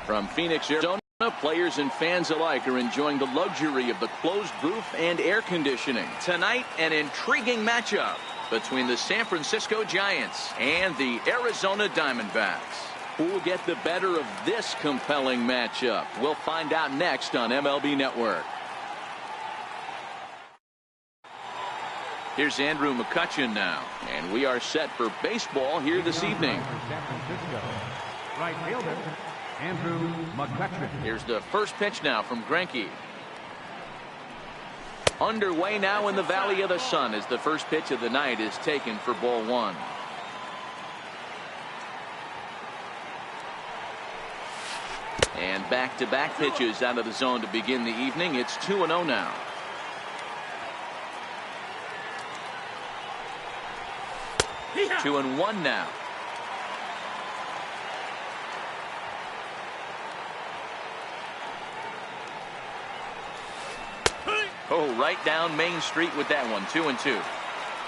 From Phoenix, Arizona, players and fans alike are enjoying the luxury of the closed booth and air conditioning. Tonight, an intriguing matchup between the San Francisco Giants and the Arizona Diamondbacks. Who will get the better of this compelling matchup? We'll find out next on MLB Network. Here's Andrew McCutchen now, and we are set for baseball here this evening. Right fielder, Andrew McCutchen. Here's the first pitch now from Greinke. Underway now in the Valley of the Sun as the first pitch of the night is taken for ball one. And back-to-back pitches out of the zone to begin the evening. It's 2-0 now. Yeah. 2-1 now. Oh, right down Main Street with that one. 2-2.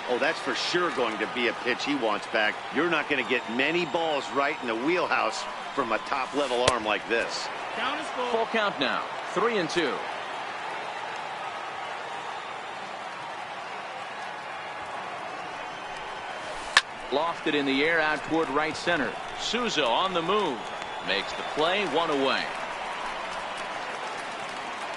Oh, that's for sure going to be a pitch he wants back. You're not going to get many balls right in the wheelhouse from a top-level arm like this. Count is full count now. 3-2. Lofted in the air out toward right center. Souza on the move. Makes the play, one away.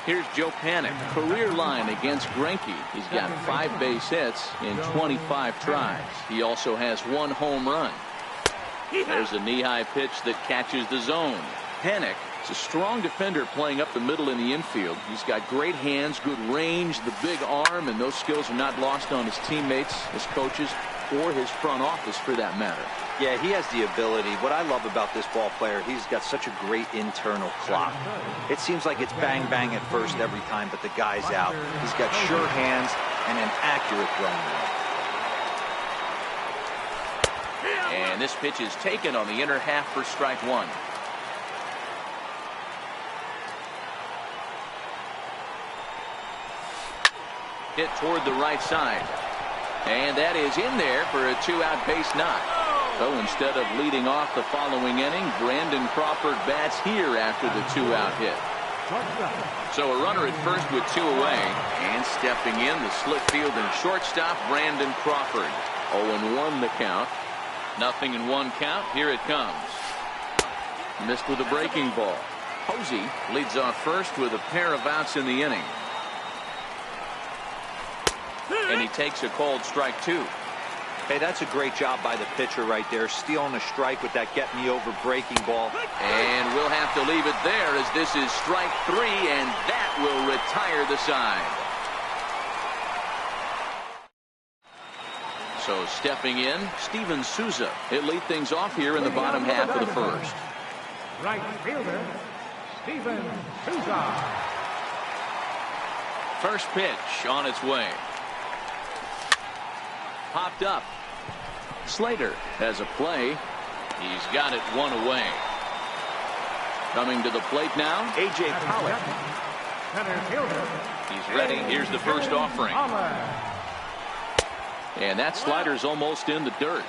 Here's Joe Panik, career line against Greinke. He's got 5 base hits in 25 tries. He also has 1 home run. There's a knee-high pitch that catches the zone. Panik is a strong defender playing up the middle in the infield. He's got great hands, good range, the big arm, and those skills are not lost on his teammates, his coaches, or his front office for that matter. Yeah, he has the ability. What I love about this ball player, he's got such a great internal clock. It seems like it's bang bang at first every time, but the guy's out. He's got sure hands and an accurate throwing rate. And this pitch is taken on the inner half for strike one. Hit toward the right side. And that is in there for a 2-out base knock. So instead of leading off the following inning, Brandon Crawford bats here after the 2-out hit. So a runner at first with 2 away. And stepping in, the slip field and shortstop, Brandon Crawford. 0-1 the count. 0-1 count. Here it comes. Missed with a breaking ball. Posey leads off first with a pair of outs in the inning. And he takes a called strike 2. Hey, that's a great job by the pitcher right there, stealing a strike with that get-me-over breaking ball. And we'll have to leave it there as this is strike 3, and that will retire the side. So stepping in, Steven Souza. He'll lead things off here in the bottom half of the first. Right fielder, Steven Souza. First pitch on its way. Popped up. Slater has a play. He's got it 1 away. Coming to the plate now, A.J. Pollock. He's ready. Here's the first offering. And that slider's almost in the dirt.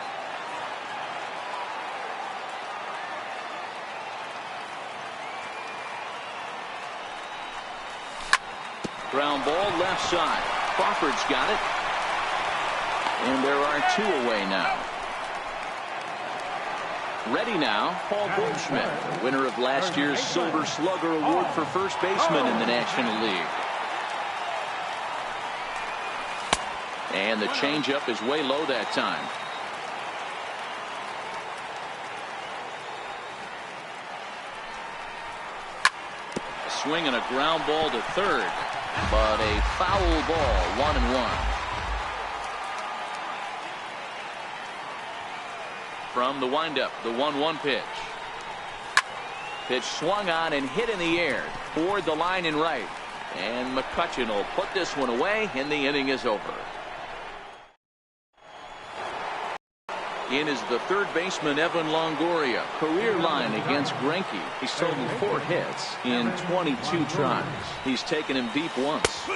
Ground ball left side. Crawford's got it. And there are 2 away now. Ready now, Paul Goldschmidt, winner of last year's Silver Slugger Award for first baseman in the National League. And the changeup is way low that time. A swing and a ground ball to third, but a foul ball, 1-1. From the windup, the 1-1 pitch. Pitch swung on and hit in the air toward the line and right. And McCutchen will put this one away, and the inning is over. In is the third baseman, Evan Longoria. Career line against Greinke. He's totaled 4 hits in 22 tries. He's taken him deep once.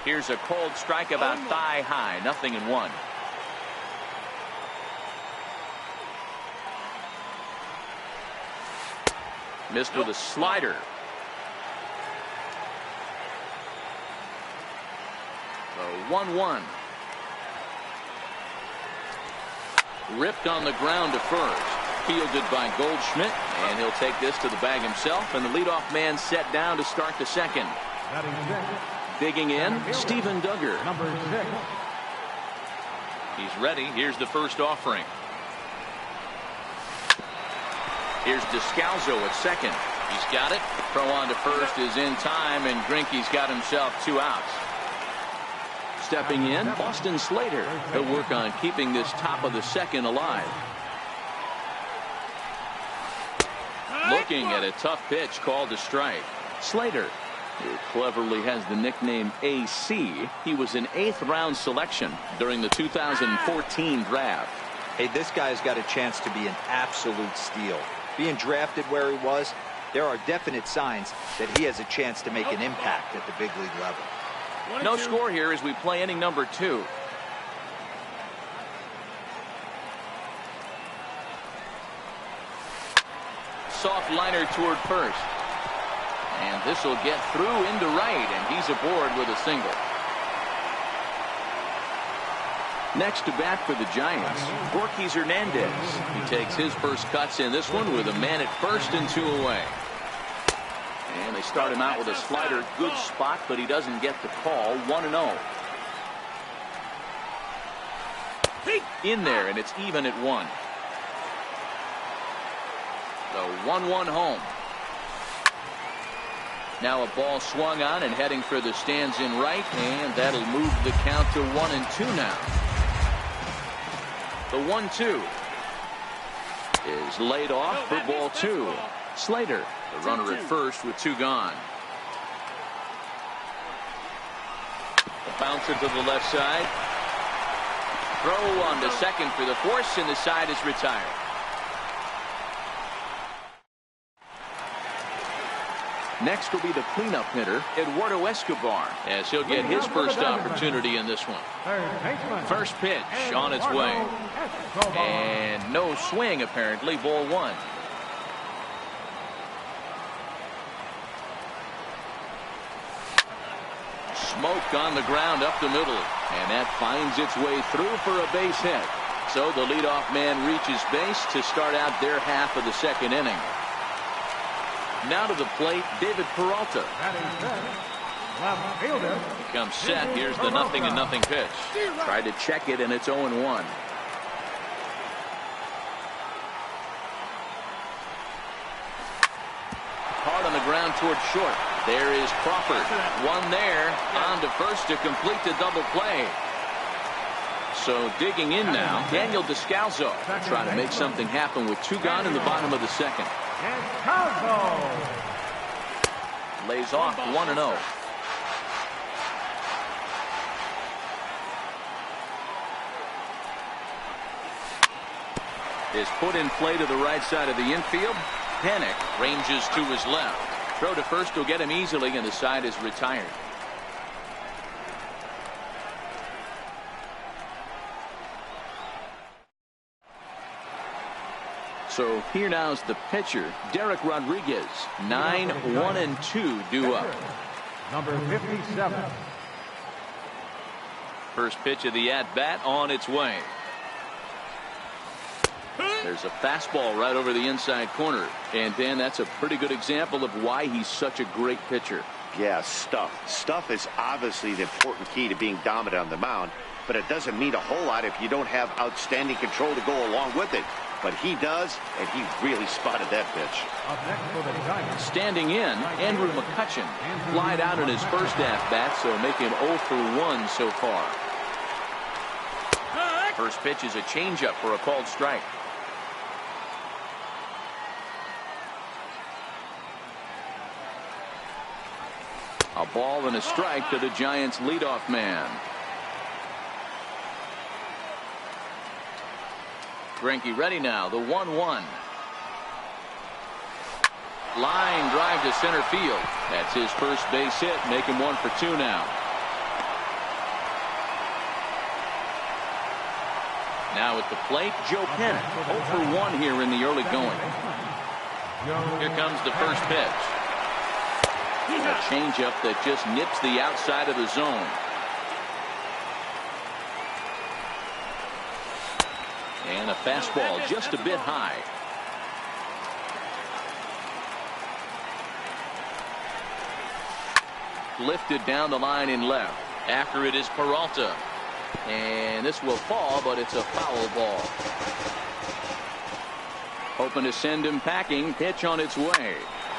Here's a called strike about thigh high, 0-1. Missed with a slider. So 1-1. Ripped on the ground to first. Fielded by Goldschmidt, and he'll take this to the bag himself, and the leadoff man set down to start the second. Digging in, Stephen Duggar. Number 6. He's ready. Here's the first offering. Here's Descalzo at second. He's got it. Throw on to first is in time, and Greinke's got himself 2 outs. Stepping in, Austin Slater. He'll work on keeping this top of the second alive. Looking at a tough pitch called a strike. Slater, who cleverly has the nickname AC. He was an 8th round selection during the 2014 draft. Hey, this guy's got a chance to be an absolute steal. Being drafted where he was, there are definite signs that he has a chance to make an impact at the big league level. No score here as we play inning number 2. Soft liner toward first. And this will get through into right, and he's aboard with a single. Next to bat for the Giants, Gorky Hernandez. He takes his first cuts in this one with a man at first and 2 away. And they start him out with a slider. Good spot, but he doesn't get the call. 1-0. In there, and it's even at 1. The 1-1 home. Now a ball swung on and heading for the stands in right, and that'll move the count to 1-2 now. The 1-2 is laid off for ball 2. Slater, the runner at first with 2 gone. A bouncer to the left side. Throw on to second for the force, and the side is retired. Next will be the cleanup hitter, Eduardo Escobar, as he'll get his first opportunity in this one. First pitch on its way. And no swing, apparently. Ball 1. Smoke on the ground up the middle, and that finds its way through for a base hit. So the leadoff man reaches base to start out their half of the second inning. Now to the plate, David Peralta. Left fielder. Comes set. Here's the 0-0 pitch. Tried to check it, and it's 0-1. Hard on the ground toward short. There is Crawford. One there. On to first to complete the double play. So digging in now, Daniel Descalzo trying to make something happen with 2 gone in the bottom of the second. Lays off 1-0. Is put in play to the right side of the infield. Panic ranges to his left. Throw to first will get him easily, and the side is retired. So here now is the pitcher, Derek Rodriguez. 9-1-2 due up. Number 57. First pitch of the at-bat on its way. There's a fastball right over the inside corner. And Dan, that's a pretty good example of why he's such a great pitcher. Yeah, stuff. Stuff is obviously the important key to being dominant on the mound, but it doesn't mean a whole lot if you don't have outstanding control to go along with it. But he does, and he really spotted that pitch. Standing in, Andrew McCutchen flied out in his first at-bat, so making 0 for 1 so far. First pitch is a changeup for a called strike. A ball and a strike to the Giants' leadoff man. Greinke ready now. The 1-1. Line drive to center field. That's his first base hit. Make him 1 for 2 now. Now at the plate, Joe Pennant. 0 for 1 here in the early going. Here comes the first pitch. A changeup that just nips the outside of the zone. And a fastball just a bit high. Lifted down the line in left. After it is Peralta. And this will fall, but it's a foul ball. Hoping to send him packing. Pitch on its way.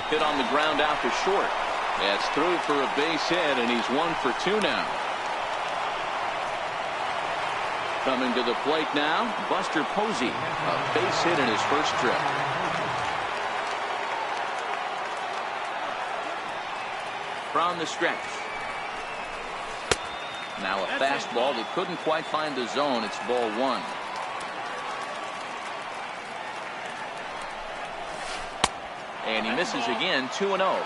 Hit on the ground out to short. That's through for a base hit, and he's 1 for 2 now. Coming to the plate now, Buster Posey. A base hit in his first trip. From the stretch. Now a fastball that couldn't quite find the zone. It's ball 1. And he misses again, 2-0.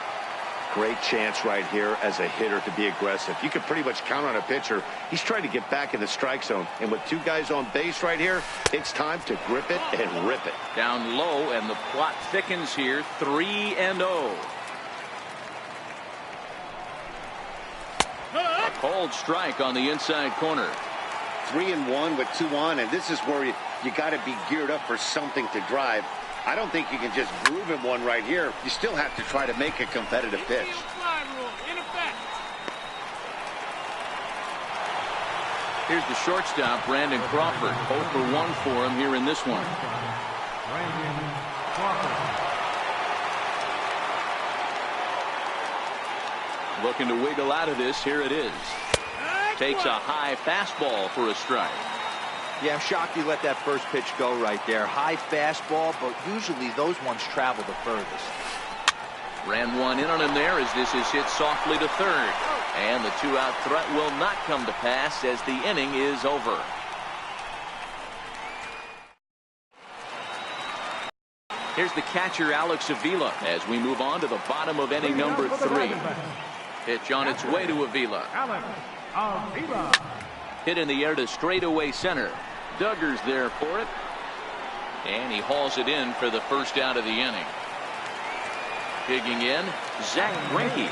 Great chance right here as a hitter to be aggressive. You can pretty much count on a pitcher. He's trying to get back in the strike zone. And with 2 guys on base right here, it's time to grip it and rip it. Down low, and the plot thickens here, 3-0. A cold strike on the inside corner. 3-1 with 2 on, and this is where you got to be geared up for something to drive. I don't think you can just groove him one right here. You still have to try to make a competitive pitch. Here's the shortstop, Brandon Crawford. 0 for 1 for him here in this one. Brandon Crawford. Looking to wiggle out of this. Here it is. Takes a high fastball for a strike. Yeah, I'm shocked he let that first pitch go right there. High fastball, but usually those ones travel the furthest. Ran one in on him there as this is hit softly to third. And the 2-out threat will not come to pass as the inning is over. Here's the catcher, Alex Avila, as we move on to the bottom of inning number 3. Pitch on its way to Avila. Alex Avila. Hit in the air to straightaway center. Duggar's there for it. And he hauls it in for the first out of the inning. Digging in, Zach Greinke.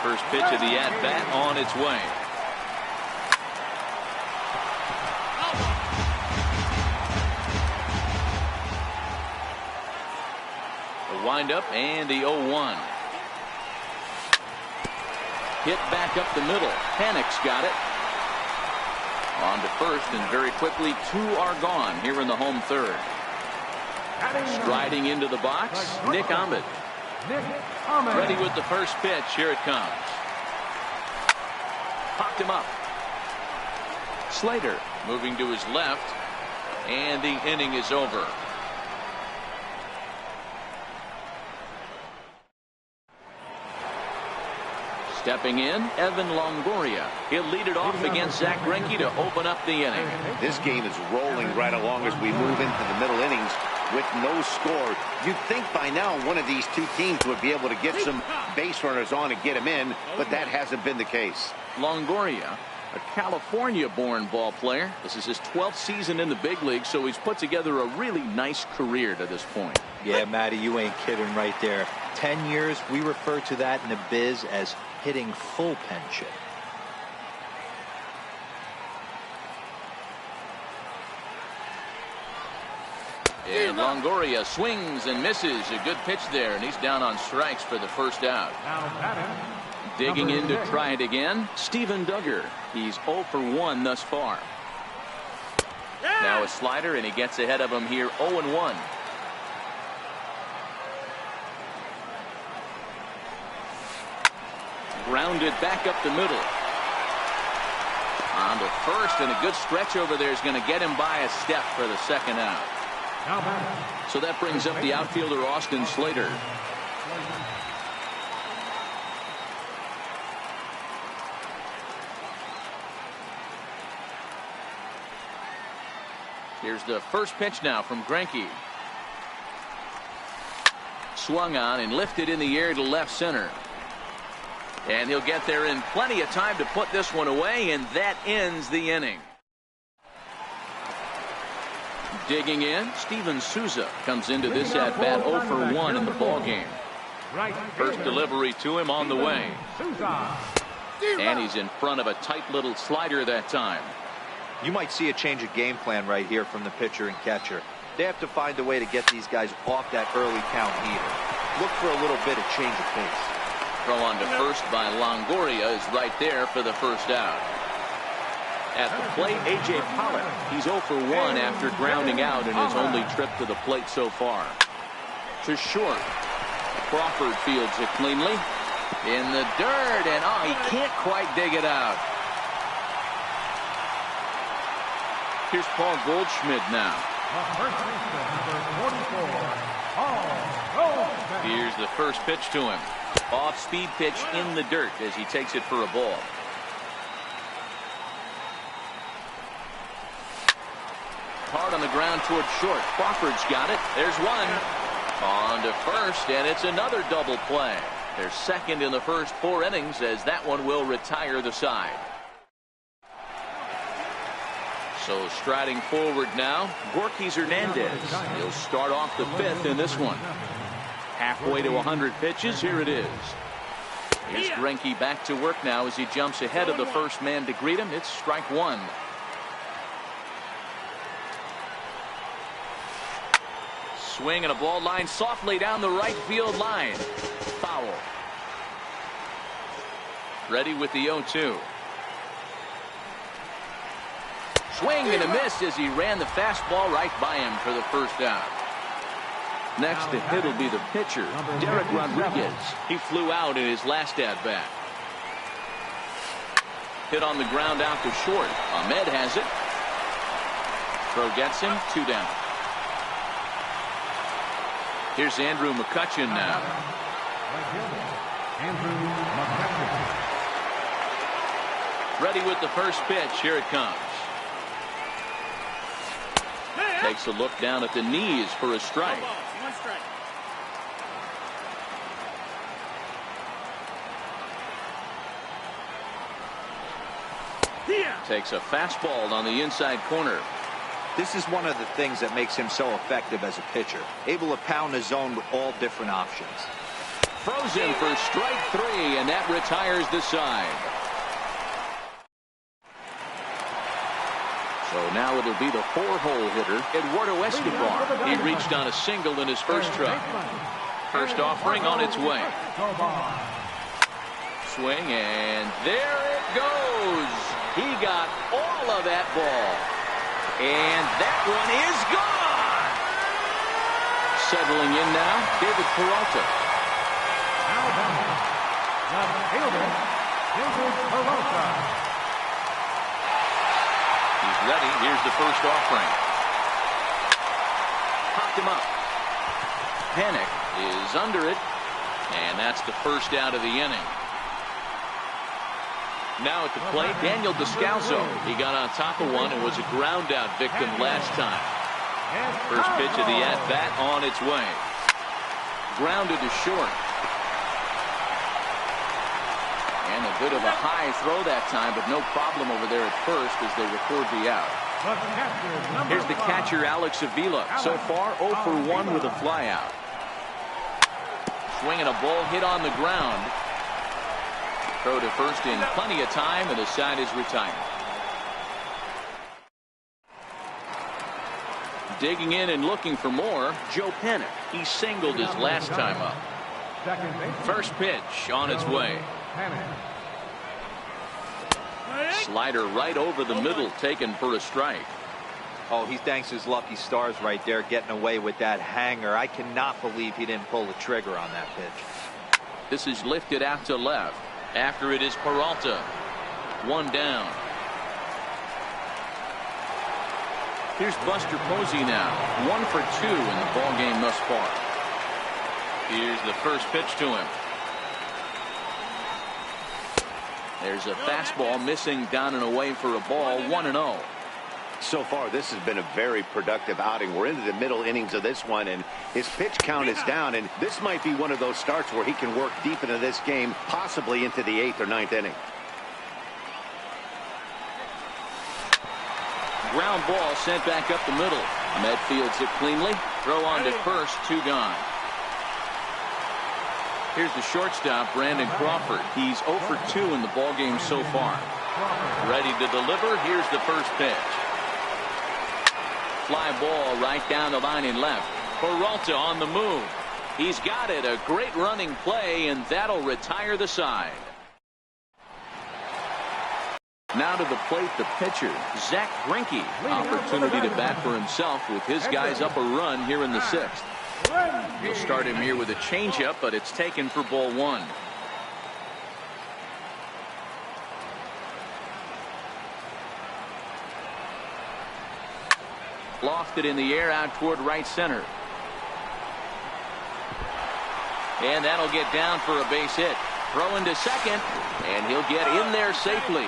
First pitch of the at-bat on its way. The windup and the 0-1. Hit back up the middle. Panic's got it. On to first, and very quickly 2 are gone here in the home third. Striding into the box, Nick Ahmed. Ready with the first pitch. Here it comes. Popped him up. Slater moving to his left, and the inning is over. Stepping in, Evan Longoria. He'll lead it off against Zach Greinke to open up the inning. This game is rolling right along as we move into the middle innings with no score. You'd think by now one of these 2 teams would be able to get some base runners on and get them in, but that hasn't been the case. Longoria, a California-born ball player. This is his 12th season in the big league, so he's put together a really nice career to this point. Yeah, Matty, you ain't kidding right there. 10 years, we refer to that in the biz as hitting full pension. And Longoria swings and misses. A good pitch there, and he's down on strikes for the first out. Digging in to try it again, Steven Duggar. He's 0 for 1 thus far. Now a slider, and he gets ahead of him here, 0-1. Grounded back up the middle. On to first, and a good stretch over there is going to get him by a step for the second out. So that brings up the outfielder, Austin Slater. Here's the first pitch now from Greinke. Swung on and lifted in the air to left center. And he'll get there in plenty of time to put this one away, and that ends the inning. Digging in, Steven Souza comes into this at-bat 0 for 1 in the ballgame. First delivery to him on the way. And he's in front of a tight little slider that time. You might see a change of game plan right here from the pitcher and catcher. They have to find a way to get these guys off that early count heater. Look for a little bit of change of pace. Throw on to first by Longoria is right there for the first out. At the plate, A.J. Pollock. He's 0 for 1 after grounding out in his only trip to the plate so far. To short. Crawford fields it cleanly. In the dirt, and he can't quite dig it out. Here's Paul Goldschmidt now. Here's the first pitch to him. Off-speed pitch in the dirt as he takes it for a ball. Hard on the ground toward short. Crawford's got it. There's one. On to first, and it's another double play. They're second in the first 4 innings as that one will retire the side. So striding forward now, Gorky Hernandez. He'll start off the 5th in this one. Halfway to 100 pitches, here it is. Here's Greinke back to work now as he jumps ahead of the first man to greet him. It's strike 1. Swing and a ball line softly down the right field line. Foul. Ready with the 0-2. Swing and a miss as he ran the fastball right by him for the first out. Next to hit will be the pitcher, Derek Rodriguez. He flew out in his last at-bat. Hit on the ground out to short. Ahmed has it. Throw gets him. 2 down. Here's Andrew McCutchen now. Ready with the first pitch. Here it comes. Takes a look down at the knees for a strike. Takes a fastball on the inside corner. This is one of the things that makes him so effective as a pitcher. Able to pound the zone with all different options. Throws him for strike 3, and that retires the side. So now it'll be the 4-hole hitter, Eduardo Escobar. He reached on a single in his first try. First offering on its way. Swing, and there it goes. He got all of that ball. And that one is gone. Settling in now, David Peralta. He's ready. Here's the first offering. Popped him up. Panic is under it. And that's the first out of the inning. Now at the plate, Daniel Descalso. He got on top of one and was a ground out victim last time. First pitch of the at-bat on its way. Grounded to short. And a bit of a high throw that time, but no problem over there at first as they record the out. Here's the catcher, Alex Avila. So far, 0 for 1 with a flyout. Swinging a ball hit on the ground. Throw to first in plenty of time, and the side is retired. Digging in and looking for more, Joe Panic. He singled his last time up. First pitch on its way. Slider right over the middle, taken for a strike. Oh, he thanks his lucky stars right there, getting away with that hanger. I cannot believe he didn't pull the trigger on that pitch. This is lifted out to left. After it is Peralta. 1 down. Here's Buster Posey now. 1 for 2 in the ballgame thus far. Here's the first pitch to him. There's a fastball missing down and away for a ball. 1-0. So far, this has been a very productive outing. We're into the middle innings of this one, and his pitch count is down, and this might be one of those starts where he can work deep into this game, possibly into the 8th or 9th inning. Ground ball sent back up the middle. Ahmed fields it cleanly. Throw on to first, 2 gone. Here's the shortstop, Brandon Crawford. He's 0 for 2 in the ballgame so far. Ready to deliver. Here's the first pitch. Fly ball right down the line and left. Peralta on the move. He's got it. A great running play, and that'll retire the side. Now to the plate, the pitcher, Zach Greinke. Opportunity to bat for himself with his guys up a run here in the 6th. He'll start him here with a changeup, but it's taken for ball 1. Lofted in the air out toward right center. And that'll get down for a base hit. Throw into second, and he'll get in there safely.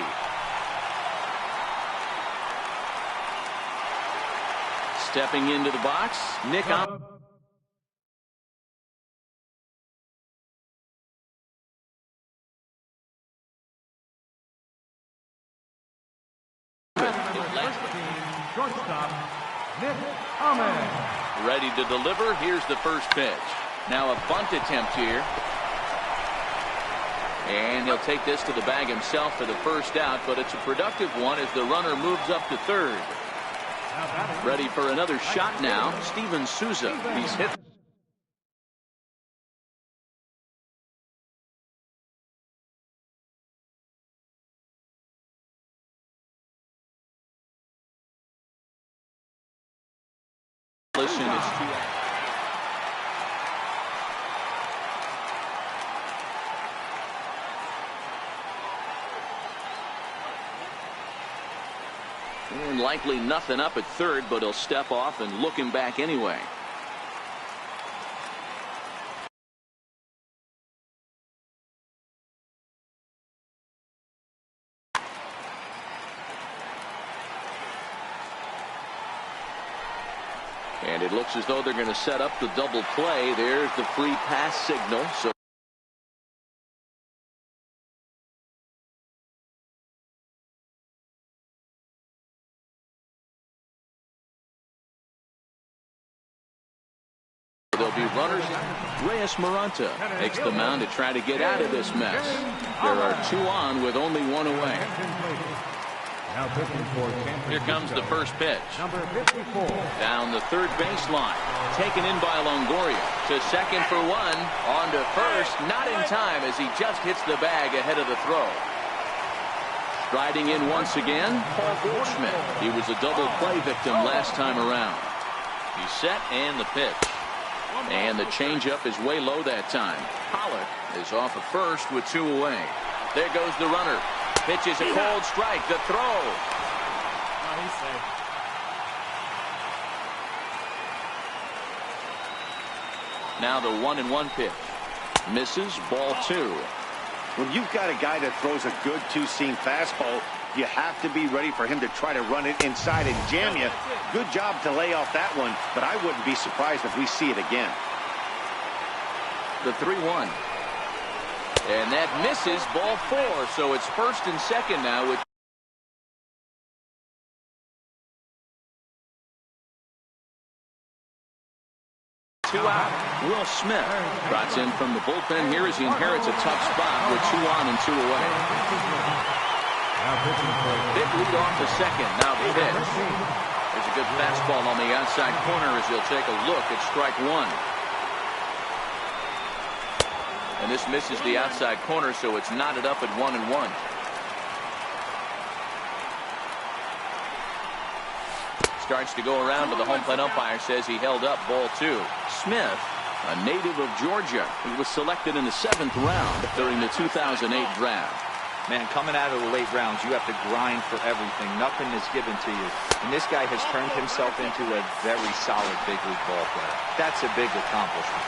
Stepping into the box, Nick Op. Shortstop, Nick Ahmed. Ready to deliver. Here's the first pitch. Now a bunt attempt here. And he'll take this to the bag himself for the first out, but it's a productive one as the runner moves up to third. Ready for another shot now, Steven Souza. He's hit. Listen, it's 2 out. And likely nothing up at third, but he'll step off and look him back anyway. And it looks as though they're going to set up the double play. There's the free pass signal. So there'll be runners. Reyes Maranta takes the mound to try to get out of this mess. There are 2 on with only 1 away. Here comes the first pitch. Number 54. Down the third baseline. Taken in by Longoria. To second for 1. On to first. Not in time as he just hits the bag ahead of the throw. Striding in once again, Paul Goldschmidt. He was a double play victim last time around. He's set and the pitch. And the changeup is way low that time. Pollock is off at first with 2 away. There goes the runner. Pitches a cold strike. The throw. Oh, he's safe. Now the 1-1 pitch. Misses, ball 2. When you've got a guy that throws a good 2-seam fastball, you have to be ready for him to try to run it inside and jam you. Good job to lay off that one, but I wouldn't be surprised if we see it again. The 3-1. And that misses, ball 4. So it's first and second now with 2 out. Will Smith trots in from the bullpen here as he inherits a tough spot with 2 on and 2 away. Big lead off the second. Now the pitch. There's a good fastball on the outside corner as he'll take a look at strike 1. And this misses the outside corner, so it's knotted up at 1-1. Starts to go around, but the home plate umpire says he held up ball 2. Smith, a native of Georgia, he was selected in the 7th round during the 2008 draft. Man, coming out of the late rounds, you have to grind for everything. Nothing is given to you. And this guy has turned himself into a very solid big league ball player. That's a big accomplishment.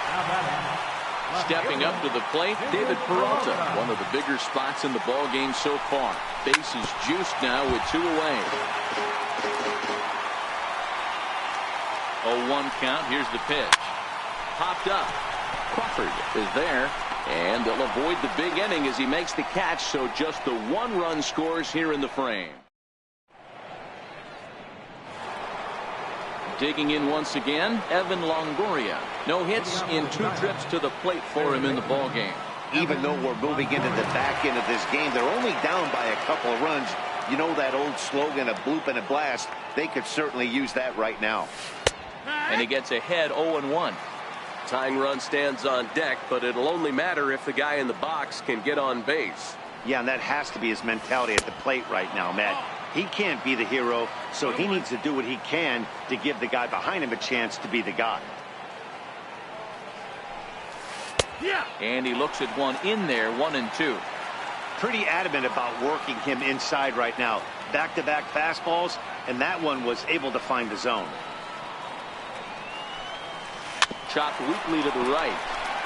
Stepping up to the plate, David Peralta, one of the bigger spots in the ball game so far. Bases juiced now with 2 away. 0-1 count. Here's the pitch. Popped up. Crawford is there, and they'll avoid the big inning as he makes the catch, so just the 1 run scores here in the frame. Digging in once again, Evan Longoria. No hits in 2 trips to the plate for him in the ball game. Even though we're moving into the back end of this game, they're only down by a couple of runs. You know that old slogan, a bloop and a blast. They could certainly use that right now. And he gets ahead 0-1. Tying run stands on deck, but it'll only matter if the guy in the box can get on base. Yeah, and that has to be his mentality at the plate right now, Matt. He can't be the hero, so he needs to do what he can to give the guy behind him a chance to be the guy. And he looks at one in there, 1-2. Pretty adamant about working him inside right now. Back-to-back fastballs, and that one was able to find the zone. Chopped weakly to the right.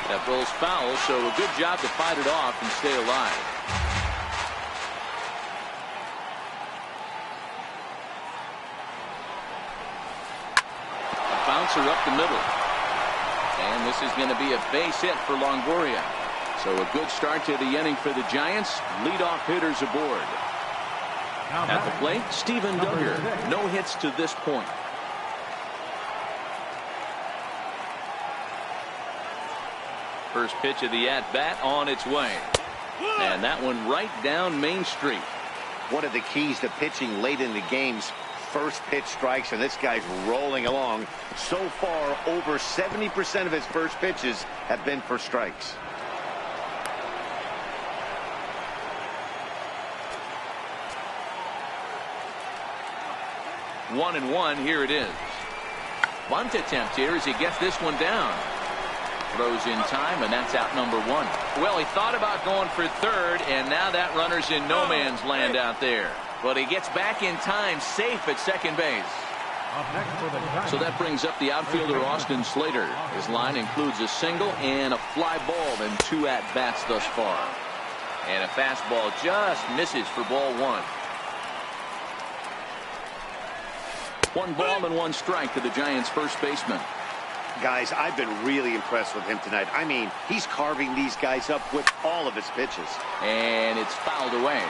That ball's foul, so a good job to fight it off and stay alive. A bouncer up the middle. And this is going to be a base hit for Longoria. So a good start to the inning for the Giants. Leadoff hitters aboard. At the plate, Steven Duggar. No hits to this point. First pitch of the at-bat on its way. And that one right down Main Street. One of the keys to pitching late in the games, first pitch strikes, and this guy's rolling along. So far, over 70% of his first pitches have been for strikes. One and one, here it is. Bunt attempt here as he gets this one down. Throws in time, and that's out number 1. Well, he thought about going for third, and now that runner's in no man's land out there. But he gets back in time, safe at second base. So that brings up the outfielder Austin Slater. His line includes a single and a fly ball in 2 at-bats thus far. And a fastball just misses for ball 1. 1 ball and 1 strike to the Giants' first baseman. Guys, I've been really impressed with him tonight. I mean, he's carving these guys up with all of his pitches. And it's fouled away.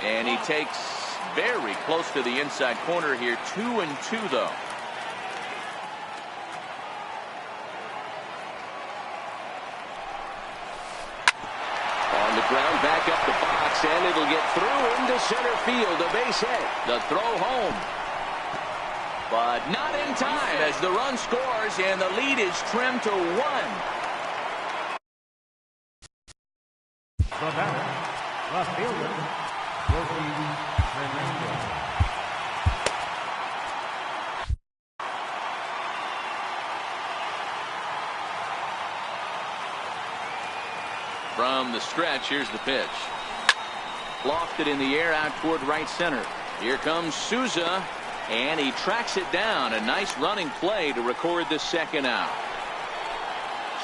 And he takes very close to the inside corner here. 2-2 though. On the ground, back up the box, and it'll get through into center field. A base hit. The throw home. But not in time as the run scores, and the lead is trimmed to 1. The batter, left fielder, Yogi Hernandez. From the stretch, here's the pitch. Lofted in the air out toward right center. Here comes Souza, and he tracks it down. A nice running play to record the second out.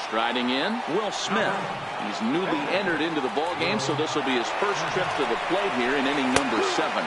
Striding in, Will Smith. He's newly entered into the ball game, so this will be his first trip to the plate here in inning number 7.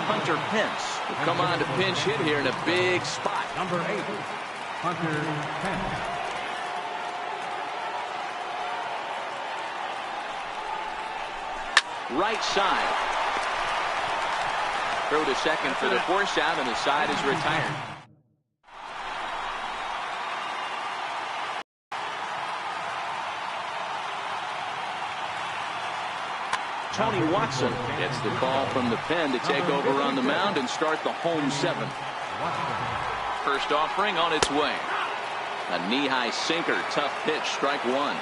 Hunter Pence will come on to pinch hit here in a big spot. Number 8, Hunter Pence. Right side. Throw to second for the force out, and the side is retired. Tony Watson gets the call from the pen to take over on the mound and start the home 7th. First offering on its way. A knee-high sinker. Tough pitch. Strike one.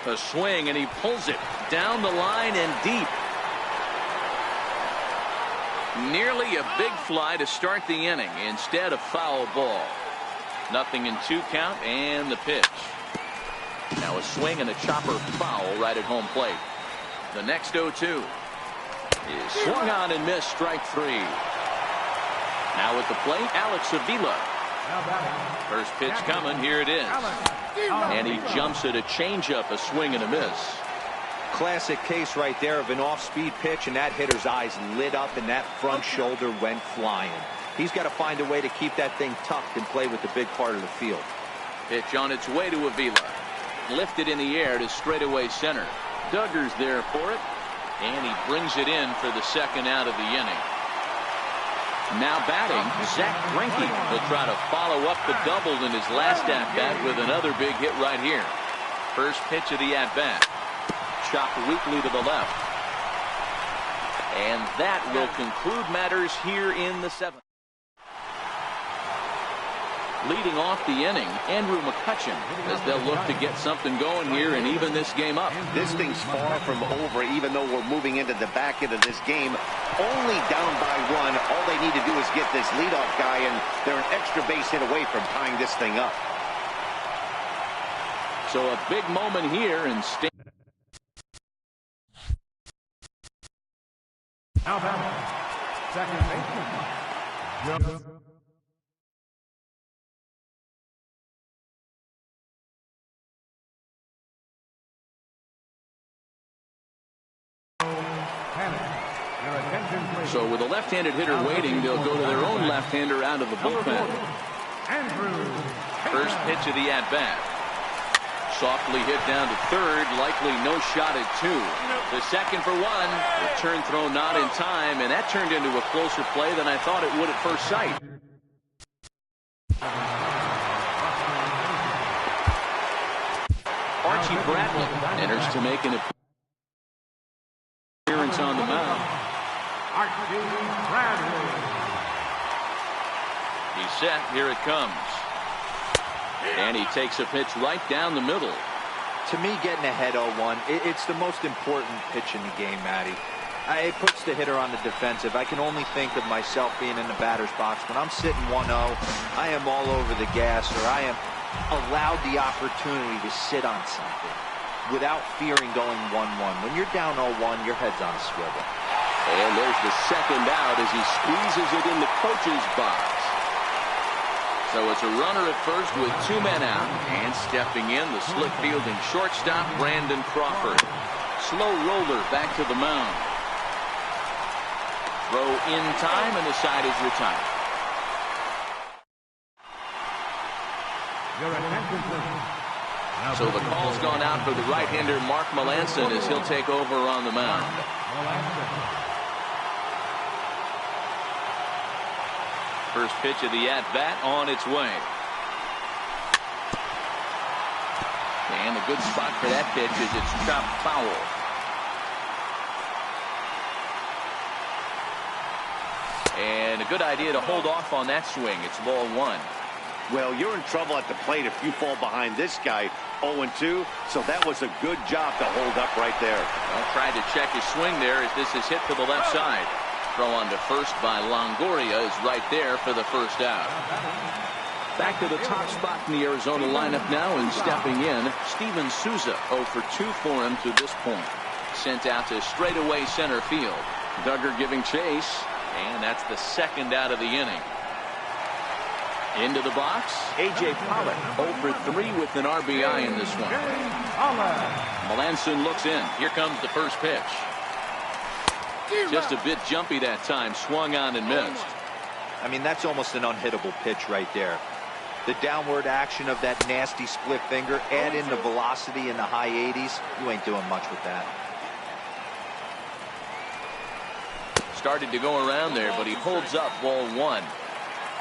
A swing, and he pulls it down the line and deep. Nearly a big fly to start the inning. Instead, a foul ball. 0-2 count, and the pitch. Now a swing and a chopper foul right at home plate. The next 0-2 is swung on and missed. Strike three. Now at the plate, Alex Avila. First pitch coming. Here it is. And he jumps at a changeup, a swing and a miss. Classic case right there of an off-speed pitch, and that hitter's eyes lit up and that front shoulder went flying. He's got to find a way to keep that thing tucked and play with the big part of the field. Pitch on its way to Avila. Lifted in the air to straightaway center. Duggar's there for it, and he brings it in for the second out of the inning. Now batting, Zach Greinke will try to follow up the double in his last at-bat with another big hit right here. First pitch of the at-bat. Chopped weakly to the left. And that will conclude matters here in the seventh. Leading off the inning, Andrew McCutchen, as they'll look to get something going here and even this game up. This thing's far from over, even though we're moving into the back end of this game. Only down by one. All they need to do is get this leadoff guy, and they're an extra base hit away from tying this thing up. So a big moment here, and Now batting, second baseman, Joe. So with a left-handed hitter waiting, they'll go to their own left-hander out of the bullpen. First pitch of the at-bat. Softly hit down to third, likely no shot at two. The second for one. Return throw not in time, and that turned into a closer play than I thought it would at first sight. Archie Bradley enters to make an appearance on the mound. He's set. Here it comes. And he takes a pitch right down the middle. To me, getting ahead 0-1, it's the most important pitch in the game, Matty. It puts the hitter on the defensive. I can only think of myself being in the batter's box. When I'm sitting 1-0, I am all over the gas, or I am allowed the opportunity to sit on something without fearing going 1-1. When you're down 0-1, your head's on a swivel. And there's the second out as he squeezes it in the coach's box. So it's a runner at first with two men out, and stepping in, the slip fielding shortstop, Brandon Crawford. Slow roller back to the mound. Throw in time, and the side is retired. So the call's gone out for the right-hander Mark Melanson as he'll take over on the mound. First pitch of the at-bat on its way. And a good spot for that pitch is it's chopped foul. And a good idea to hold off on that swing. It's ball one. Well, you're in trouble at the plate if you fall behind this guy 0-2, so that was a good job to hold up right there. Well, tried to check his swing there as this is hit to the left side. Throw on to first by Longoria is right there for the first out. Back to the top spot in the Arizona lineup now, and stepping in, Steven Souza. 0 for 2 for him to this point. Sent out to straightaway center field. Duggar giving chase, and that's the second out of the inning. Into the box, A.J. Pollock 0 for 3 with an RBI in this one. Melanson looks in. Here comes the first pitch. Just a bit jumpy that time, swung on and missed. I mean, that's almost an unhittable pitch right there. The downward action of that nasty split finger, add in the velocity in the high 80s, you ain't doing much with that. Started to go around there, but he holds up ball one.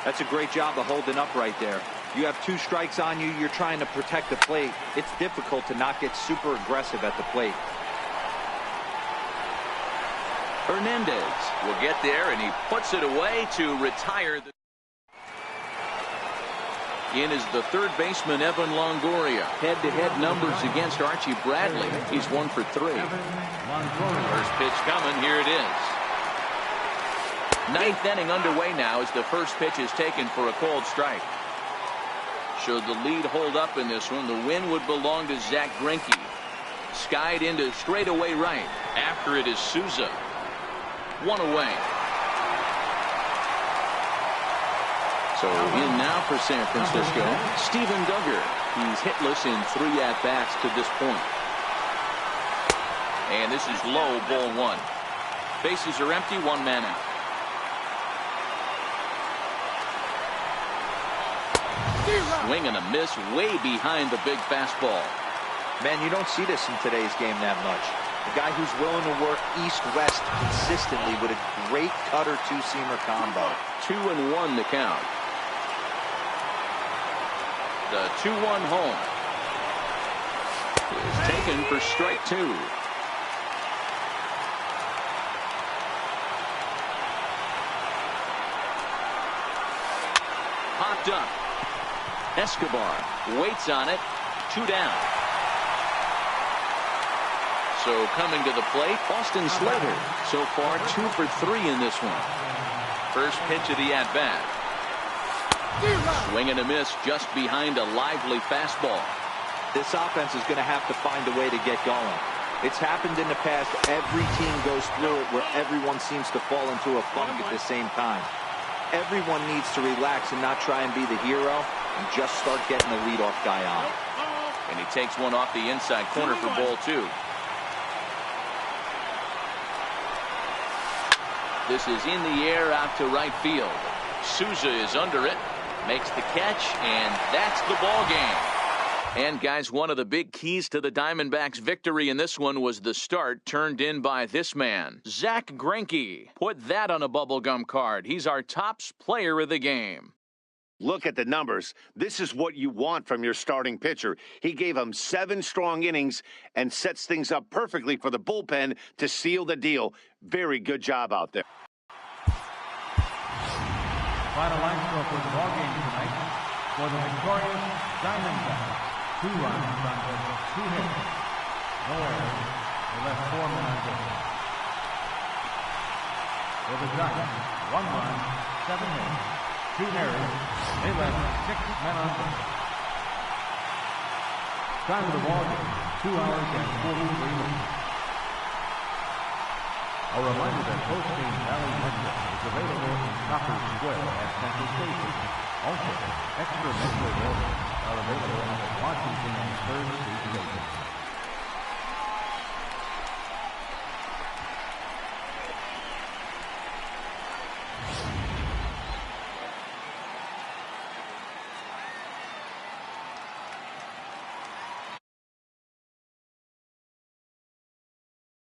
That's a great job of holding up right there. You have 2 strikes on you, you're trying to protect the plate. It's difficult to not get super aggressive at the plate. Hernandez will get there, and he puts it away to retire. In is the third baseman, Evan Longoria. Head-to-head numbers against Archie Bradley. He's 1 for 3. First pitch coming. Here it is. Ninth inning underway now as the first pitch is taken for a called strike. Should the lead hold up in this one, the win would belong to Zach Greinke. Skied into straightaway right. After it is Souza. 1 away. So in now for San Francisco, Steven Duggar. He's hitless in 3 at-bats to this point. And this is low, ball 1. Bases are empty, 1 man out. Swing and a miss way behind the big fastball. Man, you don't see this in today's game that much. A guy who's willing to work east-west consistently with a great cutter two-seamer combo. 2-1 the count. The 2-1 home is taken for strike 2. Popped up. Escobar waits on it. 2 down. So coming to the plate, Austin Slater. So far 2 for 3 in this one. First pitch of the at-bat. Swing and a miss just behind a lively fastball. This offense is going to have to find a way to get going. It's happened in the past. Every team goes through it where everyone seems to fall into a funk at the same time. Everyone needs to relax and not try and be the hero and just start getting the leadoff guy on. And he takes one off the inside corner for ball 2. This is in the air out to right field. Souza is under it, makes the catch, and that's the ball game. And guys, one of the big keys to the Diamondbacks' victory in this one was the start turned in by this man, Zach Greinke. Put that on a bubblegum card. He's our top player of the game. Look at the numbers. This is what you want from your starting pitcher. He gave him 7 strong innings and sets things up perfectly for the bullpen to seal the deal. Very good job out there. Final line score for the ball game tonight. For the victorious Diamondbacks, 2 runs on 2 hits. No errors. They left 4 men on base. For the Giants, 1 run, 7 hits, 2 errors. They left 6 men on base. Time of the ball game, 2 hours and 43 minutes. A reminder that post-game Valley Pizza is available in Copper Square at Central Station. Also, extra mental orders are available at the Washington and Third Street Station.